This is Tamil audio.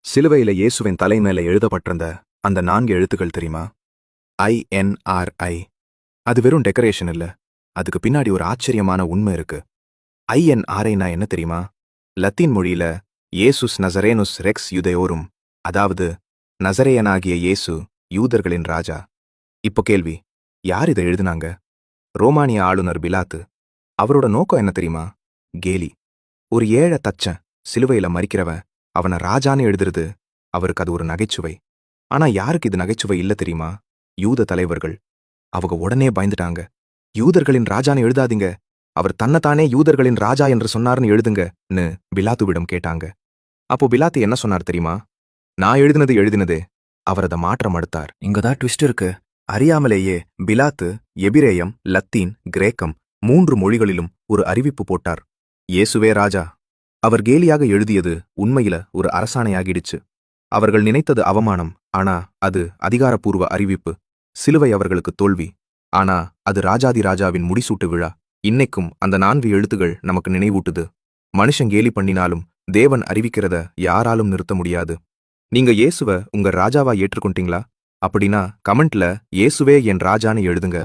சிலுவையில இயேசுவின் தலை மேல எழுதப்பட்டிருந்த அந்த 4 எழுத்துக்கள் தெரியுமா? INRI. அது வெறும் டெக்கரேஷன் இல்ல. அதுக்கு பின்னாடி ஒரு ஆச்சரியமான உண்மை இருக்கு. INRIனா என்ன தெரியுமா? லத்தீன் மொழியில இயேசுஸ் நசரேனுஸ் ரெக்ஸ் யூதேயோரும், அதாவது நசரேயனாகிய இயேசு யூதர்களின் ராஜா. இப்போ கேள்வி, யார் இதை எழுதினாங்க? ரோமானிய ஆளுநர் பிலாத்து. அவரோட நோக்கம் என்ன தெரியுமா? கேலி. ஒரு ஏழை தச்சன் சிலுவையில மரிக்கிறவன் அவனை ராஜான்னு எழுதுறது அவருக்கு அது ஒரு நகைச்சுவை. ஆனா யாருக்கு இது நகைச்சுவை இல்ல தெரியுமா? யூத தலைவர்கள். அவங்க உடனே பயந்துட்டாங்க. யூதர்களின் ராஜான்னு எழுதாதீங்க, அவர் தன்னைத்தானே யூதர்களின் ராஜா என்று சொன்னார்னு எழுதுங்கன்னு பிலாத்துவிடம் கேட்டாங்க. அப்போ பிலாத்து என்ன சொன்னார் தெரியுமா? நான் எழுதினதே. அவர் அதை மாற்ற மறுத்தார். இங்கதான் ட்விஸ்ட் இருக்கு. அறியாமலேயே பிலாத்து எபிரேயம், லத்தீன், கிரேக்கம் 3 மொழிகளிலும் ஒரு அறிவிப்பு போட்டார். இயேசுவே ராஜா. அவர் கேலியாக எழுதியது உண்மையில ஒரு அரசாணையாகிடுச்சு. அவர்கள் நினைத்தது அவமானம், ஆனா அது அதிகாரப்பூர்வ அறிவிப்பு. சிலுவை அவர்களுக்கு தோல்வி, ஆனா அது ராஜாதி ராஜாவின் முடிசூட்டு விழா. இன்னைக்கும் அந்த 4 எழுத்துகள் நமக்கு நினைவூட்டுது. மனுஷன் கேலி பண்ணினாலும் தேவன் அறிவிக்கிறத யாராலும் நிறுத்த முடியாது. நீங்க இயேசுவ உங்க ராஜாவா ஏற்றுக்கொண்டீங்களா? அப்படின்னா கமெண்ட்ல இயேசுவே என் ராஜான்னு எழுதுங்க.